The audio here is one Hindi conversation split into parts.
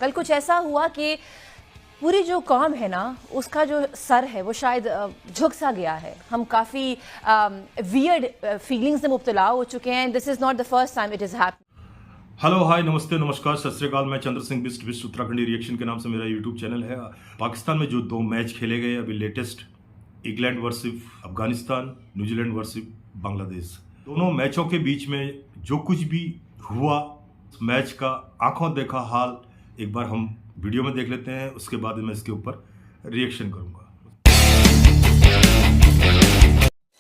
कल कुछ ऐसा हुआ कि पूरी जो कौम है ना उसका जो सर है वो शायद झुक सा गया है। हम काफ़ी वियर्ड फीलिंग्स में मुब्तला हो चुके हैं। This is not the first time it is happen. Hello hi नमस्ते नमस्कार सत श्री अकाल। मैं चंद्र सिंह बिस्ट उत्तराखंडी रिएक्शन के नाम से मेरा यूट्यूब चैनल है। पाकिस्तान में जो 2 मैच खेले गए अभी latest, England versus Afghanistan, New Zealand versus Bangladesh, दोनों मैचों के बीच में जो कुछ भी हुआ मैच का आंखों देखा हाल एक बार हम वीडियो में देख लेते हैं, उसके बाद मैं इसके ऊपर रिएक्शन करूंगा।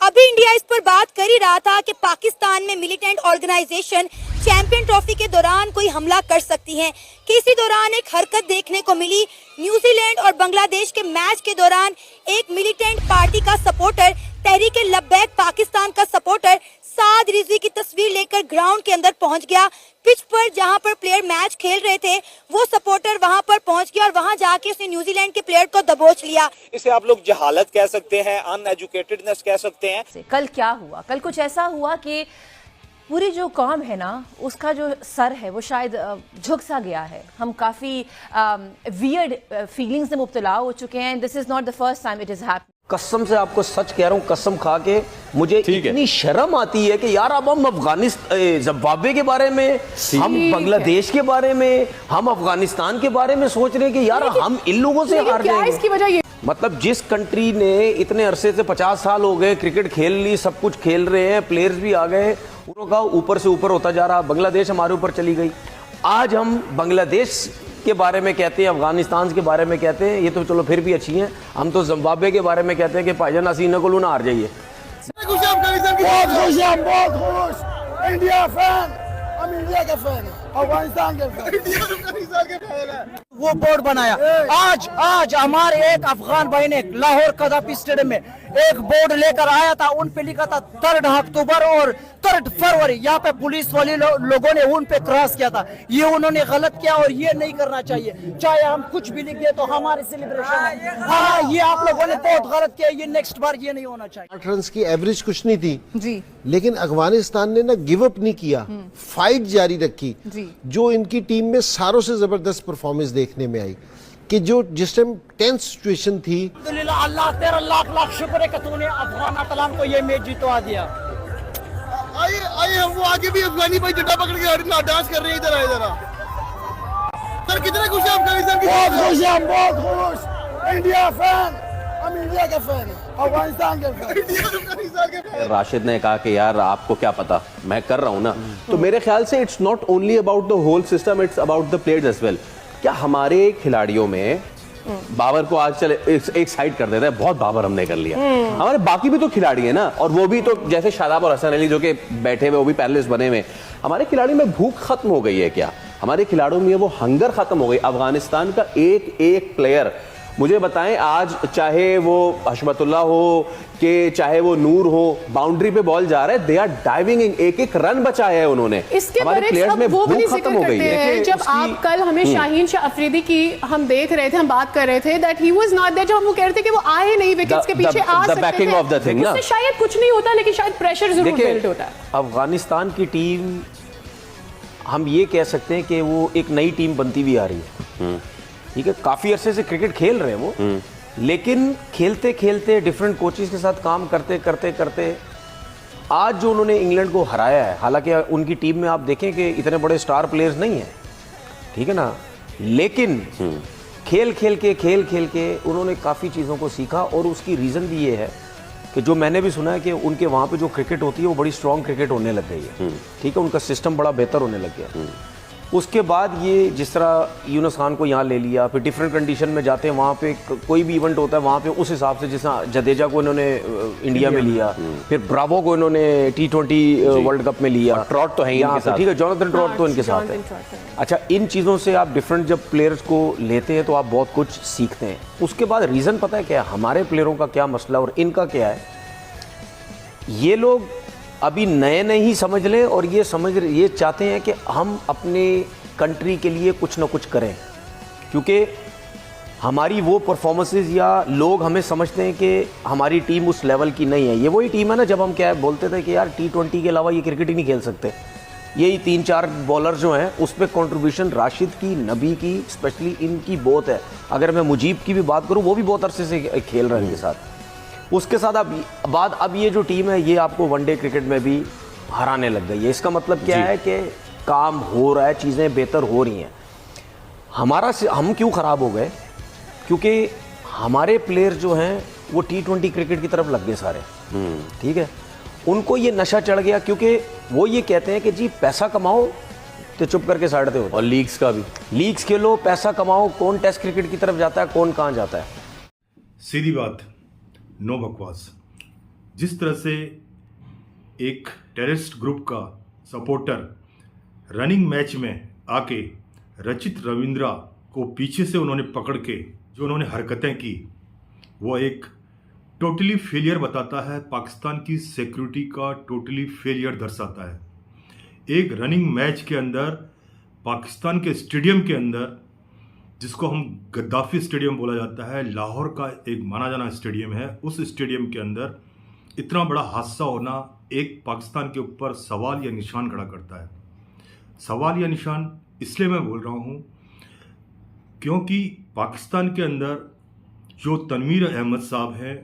अभी इंडिया इस पर बात कर ही रहा था कि पाकिस्तान में मिलिटेंट ऑर्गेनाइजेशन चैंपियन ट्रॉफी के दौरान कोई हमला कर सकती है कि इसी दौरान एक हरकत देखने को मिली। न्यूजीलैंड और बांग्लादेश के मैच के दौरान एक मिलिटेंट पार्टी का सपोर्टर, तहरीक लब्बैक पाकिस्तान का सपोर्टर साद रिजवी की तस्वीर लेकर ग्राउंड के अंदर पहुंच गया। पिच पर जहां पर प्लेयर मैच खेल रहे थे वो सपोर्टर वहां पर पहुंच गया और वहां जाके उसने न्यूजीलैंड के प्लेयर को दबोच लिया। इसे आप लोग जहालत कह सकते हैं, अनएजुकेटेडनेस कह सकते हैं। कल क्या हुआ? कल कुछ ऐसा हुआ कि पूरी जो कौम है ना उसका जो सर है वो शायद झुक सा गया है। हम काफ़ी वियर्ड फीलिंग्स में मुब्तला हो चुके हैं। This is not the first time it is happen. कसम से आपको सच कह रहा हूं, कसम खा के मुझे इतनी शर्म आती है कि यार अब हम अफगानिस्तान, जिम्बाब्वे के बारे में, हम बांग्लादेश के बारे में, हम अफगानिस्तान के बारे में सोच रहे हैं कि यार हम इन लोगों से हार जाएंगे। इसकी वजह ये मतलब जिस कंट्री ने इतने अरसे से 50 साल हो गए क्रिकेट खेल ली, सब कुछ खेल रहे हैं, प्लेयर्स भी आ गए, उनका ऊपर से ऊपर होता जा रहा। बांग्लादेश हमारे ऊपर चली गई। आज हम बांग्लादेश के बारे में कहते हैं, अफगानिस्तान के बारे में कहते हैं, ये तो चलो फिर भी अच्छी हैं। हम तो जिम्बाब्वे के बारे में कहते हैं कि भाईजान हसीना को ना हार जाइए। बहुत खुश इंडिया फैन, हम इंडिया के फैन हैं, अफगानिस्तान के फैन हैं। वो बोर्ड बनाया आज हमारे एक अफगान भाई ने लाहौर कदाफी स्टेडियम में एक बोर्ड लेकर आया था। उन पे लिखा था 3 अक्टूबर और 3 फरवरी। यहाँ पे पुलिस वाले लोगों ने उन पे क्रॉस किया था। ये उन्होंने गलत किया और ये नहीं करना चाहिए। चाहे हम कुछ भी लिख दे तो हमारे सेलिब्रेशन है। हाँ, ये आप लोगों ने बहुत गलत किया। ये नेक्स्ट बार ये नहीं होना चाहिए। 8 रन की एवरेज कुछ नहीं थी जी, लेकिन अफगानिस्तान ने ना गिव अप नहीं किया, फाइट जारी रखी जी। जो इनकी टीम में सारों से जबरदस्त परफॉर्मेंस देखने में आई कि जो जिस टाइम टेंस सिचुएशन थी। अल्लाह तेरा लाख शुक्र है कि तूने अफगान अतलान को ये मैच जितवा दिया। आइए हम वो आगे भी अफगानी भाई जड्डा पकड़ के डांस कर रहे हैं। इधर आए जरा सर, कितने खुश हैं अफगानिस्तान की? बहुत खुश इंडिया फैन, हम इंडिया के फैन हैं, अफगानिस्तान के फैन। राशिद ने कहा कि यार आपको क्या पता, मैं कर रहा हूं ना। तो मेरे ख्याल से it's not only about the whole system, it's about the players as well. क्या हमारे खिलाड़ियों में बाबर को आज चले एक साइड कर देते हैं, बहुत बाबर हमने कर लिया। हमारे बाकी भी तो खिलाड़ी है ना, और वो भी तो जैसे शादाब और हसन अली जो कि बैठे हुए, वो भी पैनलिस्ट बने हुए। हमारे खिलाड़ी में भूख खत्म हो गई है क्या? हमारे खिलाड़ियों में वो हंगर खत्म हो गई। अफगानिस्तान का एक प्लेयर मुझे बताएं आज, चाहे वो हशमतुल्लाह हो कि चाहे वो नूर हो, बाउंड्री पे बॉल जा रहा है, दे आर डाइविंग, एक रन बचाया है उन्होंने। इसके हमारे प्लेयर्स में वो भी भूख खत्म हो गई है। जब आप कल हमें शाहीन शाह अफरीदी की हम देख रहे थे, हम बात कर रहे थे that he was not there, जब हम वो कह रहे थे कि वो आए नहीं विकेट्स के पीछे आ सकते थे, बैकिंग ऑफ द थिंग ना, उससे शायद कुछ नहीं होता, लेकिन शायद प्रेशर जरूर बिल्ड होता है। अफगानिस्तान की टीम, हम ये कह सकते हैं कि वो एक नई टीम बनती हुई आ रही है। ठीक है, काफी अरसे से क्रिकेट खेल रहे हैं वो, लेकिन खेलते खेलते डिफरेंट कोचेस के साथ काम करते करते आज जो उन्होंने इंग्लैंड को हराया है, हालांकि उनकी टीम में आप देखें कि इतने बड़े स्टार प्लेयर्स नहीं हैं, ठीक है ना, लेकिन खेल खेल के उन्होंने काफ़ी चीज़ों को सीखा। और उसकी रीज़न भी ये है कि जो मैंने भी सुना है कि उनके वहाँ पे जो क्रिकेट होती है वो बड़ी स्ट्रॉन्ग क्रिकेट होने लग गई है। ठीक है, उनका सिस्टम बड़ा बेहतर होने लग गया। उसके बाद ये जिस तरह यूनुस खान को यहाँ ले लिया, फिर डिफरेंट कंडीशन में जाते हैं, वहाँ पे कोई भी इवेंट होता है वहाँ पे उस हिसाब से, जैसा जदेजा को इन्होंने इंडिया में लिया, फिर ब्रावो को इन्होंने T20 वर्ल्ड कप में लिया, ट्रॉट तो है यहाँ पे, ठीक है, जोनाथन ट्रॉट तो इनके साथ है। अच्छा, इन चीज़ों से आप डिफरेंट जब प्लेयर्स को लेते हैं तो आप बहुत कुछ सीखते हैं। उसके बाद रीज़न पता है क्या, हमारे प्लेयरों का क्या मसला और इनका क्या है। ये लोग अभी नए ही समझ लें और ये चाहते हैं कि हम अपने कंट्री के लिए कुछ ना कुछ करें, क्योंकि हमारी वो परफॉर्मेंसेस या लोग हमें समझते हैं कि हमारी टीम उस लेवल की नहीं है। ये वही टीम है ना जब हम क्या बोलते थे कि यार T20 के अलावा ये क्रिकेट ही नहीं खेल सकते। यही 3-4 बॉलर जो हैं उस पर कॉन्ट्रीब्यूशन राशिद की, नबी की, स्पेशली इनकी बहुत है। अगर मैं मुजीब की भी बात करूं, वो भी बहुत अरसे से खेल रहे हैं इनके साथ। उसके साथ अब ये जो टीम है ये आपको वनडे क्रिकेट में भी हराने लग गई है। इसका मतलब क्या है कि काम हो रहा है, चीज़ें बेहतर हो रही हैं। हम क्यों ख़राब हो गए? क्योंकि हमारे प्लेयर जो हैं वो T20 क्रिकेट की तरफ लग गए सारे। ठीक है, उनको ये नशा चढ़ गया, क्योंकि वो ये कहते हैं कि जी पैसा कमाओ तो चुप करके साइड पे हो। और लीग्स का भी, लीग्स खेलो, पैसा कमाओ। कौन टेस्ट क्रिकेट की तरफ जाता है, कौन कहाँ जाता है? सीधी बात, नो बकवास। जिस तरह से एक टेररिस्ट ग्रुप का सपोर्टर रनिंग मैच में आके रचित रविंद्रा को पीछे से उन्होंने पकड़ के जो उन्होंने हरकतें की, वो एक टोटली फेलियर बताता है, पाकिस्तान की सिक्योरिटी का टोटली फेलियर दर्शाता है। एक रनिंग मैच के अंदर पाकिस्तान के स्टेडियम के अंदर, जिसको हम गद्दाफी स्टेडियम बोला जाता है, लाहौर का एक माना जाना स्टेडियम है, उस स्टेडियम के अंदर इतना बड़ा हादसा होना एक पाकिस्तान के ऊपर सवाल या निशान खड़ा करता है। सवाल या निशान इसलिए मैं बोल रहा हूँ क्योंकि पाकिस्तान के अंदर जो तनवीर अहमद साहब हैं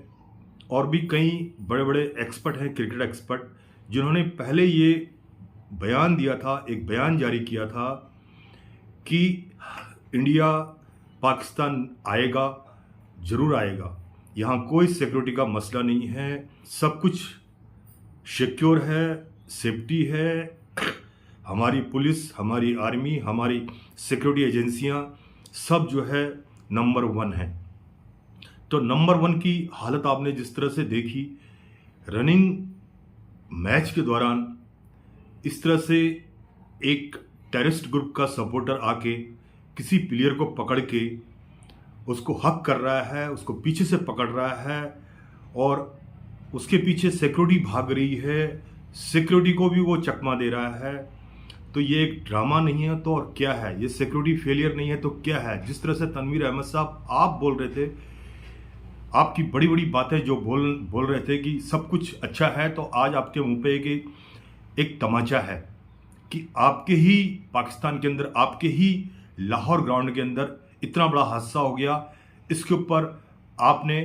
और भी कई बड़े बड़े एक्सपर्ट हैं, क्रिकेट एक्सपर्ट, जिन्होंने पहले ये बयान दिया था, एक बयान जारी किया था कि इंडिया पाकिस्तान आएगा, ज़रूर आएगा, यहाँ कोई सिक्योरिटी का मसला नहीं है, सब कुछ सिक्योर है, सेफ्टी है, हमारी पुलिस, हमारी आर्मी, हमारी सिक्योरिटी एजेंसियाँ सब जो है नंबर 1 है। तो नंबर 1 की हालत आपने जिस तरह से देखी रनिंग मैच के दौरान, इस तरह से एक टेररिस्ट ग्रुप का सपोर्टर आके किसी प्लेयर को पकड़ के उसको हक कर रहा है, उसको पीछे से पकड़ रहा है और उसके पीछे सिक्योरिटी भाग रही है, सिक्योरिटी को भी वो चकमा दे रहा है। तो ये एक ड्रामा नहीं है तो और क्या है? ये सिक्योरिटी फेलियर नहीं है तो क्या है? जिस तरह से तनवीर अहमद साहब आप बोल रहे थे, आपकी बड़ी बड़ी बातें जो बोल रहे थे कि सब कुछ अच्छा है, तो आज आपके मुंह पे एक तमाचा है कि आपके ही पाकिस्तान के अंदर, आपके ही लाहौर ग्राउंड के अंदर इतना बड़ा हादसा हो गया। इसके ऊपर आपने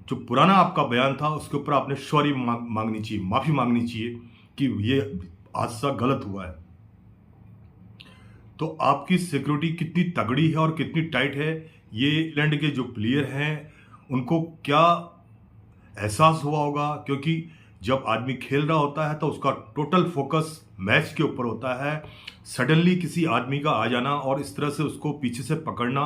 जो पुराना आपका बयान था उसके ऊपर आपने सॉरी मांगनी चाहिए, माफ़ी मांगनी चाहिए कि ये हादसा गलत हुआ है। तो आपकी सिक्योरिटी कितनी तगड़ी है और कितनी टाइट है, ये इंग्लैंड के जो प्लेयर हैं उनको क्या एहसास हुआ होगा, क्योंकि जब आदमी खेल रहा होता है तो उसका टोटल फोकस मैच के ऊपर होता है। सडनली किसी आदमी का आ जाना और इस तरह से उसको पीछे से पकड़ना,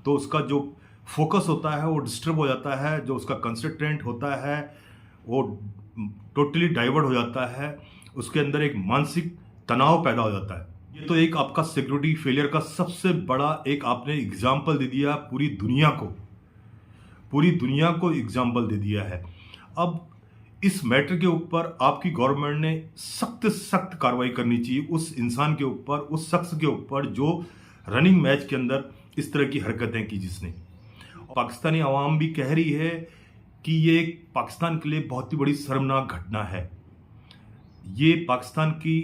तो उसका जो फोकस होता है वो डिस्टर्ब हो जाता है, जो उसका कंसंट्रेट होता है वो टोटली डाइवर्ट हो जाता है, उसके अंदर एक मानसिक तनाव पैदा हो जाता है। ये तो एक आपका सिक्योरिटी फेलियर का सबसे बड़ा एक आपने एग्जाम्पल दे दिया पूरी दुनिया को एग्जाम्पल दे दिया है। अब इस मैटर के ऊपर आपकी गवर्नमेंट ने सख्त कार्रवाई करनी चाहिए उस इंसान के ऊपर, उस शख्स के ऊपर जो रनिंग मैच के अंदर इस तरह की हरकतें की जिसने। पाकिस्तानी आवाम भी कह रही है कि ये एक पाकिस्तान के लिए बहुत ही बड़ी शर्मनाक घटना है। ये पाकिस्तान की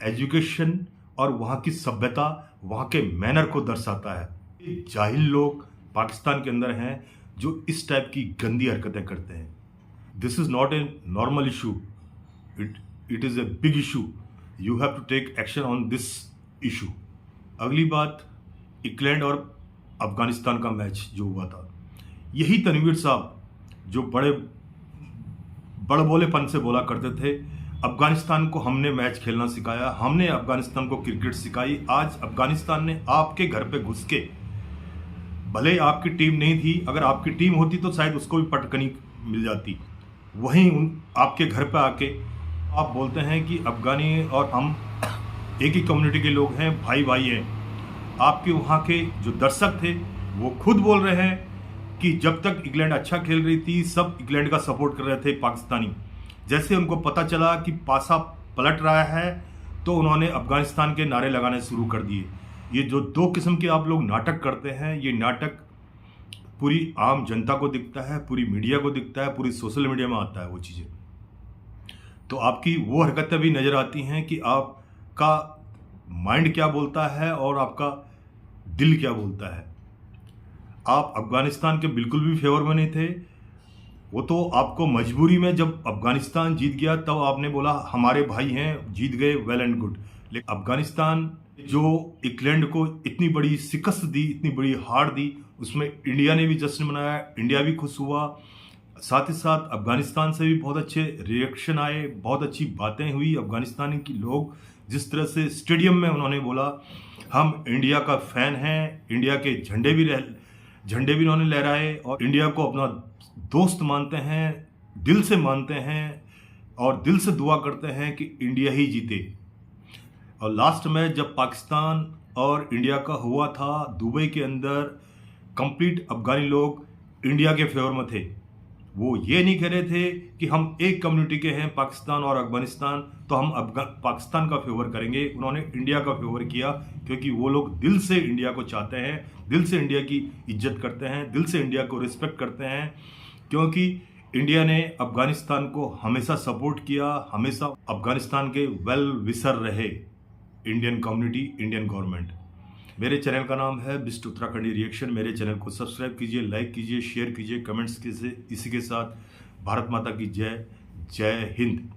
एजुकेशन और वहाँ की सभ्यता, वहाँ के मैनर को दर्शाता है। जाहिल लोग पाकिस्तान के अंदर हैं जो इस टाइप की गंदी हरकतें करते हैं। This is not a normal issue, it is a big issue. You have to take action on this issue. अगली बात, इंग्लैंड और अफगानिस्तान का मैच जो हुआ था, यही तनवीर साहब जो बड़े बड़बोलेपन से बोला करते थे अफगानिस्तान को हमने मैच खेलना सिखाया, हमने अफगानिस्तान को क्रिकेट सिखाई। आज अफगानिस्तान ने आपके घर पे घुस के, भले आपकी टीम नहीं थी, अगर आपकी टीम होती तो शायद उसको भी पटकनी मिल जाती, वहीं आपके घर पे आके आप बोलते हैं कि अफगानी और हम एक ही कम्युनिटी के लोग हैं, भाई भाई हैं। आपके वहाँ के जो दर्शक थे वो खुद बोल रहे हैं कि जब तक इंग्लैंड अच्छा खेल रही थी सब इंग्लैंड का सपोर्ट कर रहे थे पाकिस्तानी। जैसे उनको पता चला कि पासा पलट रहा है तो उन्होंने अफगानिस्तान के नारे लगाने शुरू कर दिए। ये जो दो किस्म के आप लोग नाटक करते हैं, ये नाटक पूरी आम जनता को दिखता है, पूरी मीडिया को दिखता है, पूरी सोशल मीडिया में आता है वो चीज़ें। तो आपकी वो हरकतें भी नज़र आती हैं कि आप आपका माइंड क्या बोलता है और आपका दिल क्या बोलता है। आप अफगानिस्तान के बिल्कुल भी फेवर में नहीं थे। वो तो आपको मजबूरी में, जब अफगानिस्तान जीत गया तब आपने बोला हमारे भाई हैं, जीत गए, वेल एंड गुड। लेकिन अफगानिस्तान जो इंग्लैंड को इतनी बड़ी शिकस्त दी, इतनी बड़ी हार दी, उसमें इंडिया ने भी जश्न मनाया, इंडिया भी खुश हुआ। साथ ही साथ अफगानिस्तान से भी बहुत अच्छे रिएक्शन आए, बहुत अच्छी बातें हुई। अफगानिस्तान के लोग जिस तरह से स्टेडियम में उन्होंने बोला हम इंडिया का फैन हैं, इंडिया के झंडे भी उन्होंने लहराए और इंडिया को अपना दोस्त मानते हैं, दिल से मानते हैं और दिल से दुआ करते हैं कि इंडिया ही जीते। और लास्ट में जब पाकिस्तान और इंडिया का हुआ था दुबई के अंदर, कंप्लीट अफगानी लोग इंडिया के फेवर में थे। वो ये नहीं कह रहे थे कि हम एक कम्युनिटी के हैं, पाकिस्तान और अफगानिस्तान, तो हम पाकिस्तान का फेवर करेंगे। उन्होंने इंडिया का फेवर किया क्योंकि वो लोग दिल से इंडिया को चाहते हैं, दिल से इंडिया की इज्जत करते हैं, दिल से इंडिया को रिस्पेक्ट करते हैं। क्योंकि इंडिया ने अफगानिस्तान को हमेशा सपोर्ट किया, हमेशा अफगानिस्तान के वेल विशर रहे इंडियन कम्युनिटी, इंडियन गवर्नमेंट। मेरे चैनल का नाम है बिस्ट उत्तराखंडी रिएक्शन। मेरे चैनल को सब्सक्राइब कीजिए, लाइक कीजिए, शेयर कीजिए, कमेंट्स कीजिए। इसी के साथ भारत माता की जय, जय हिंद।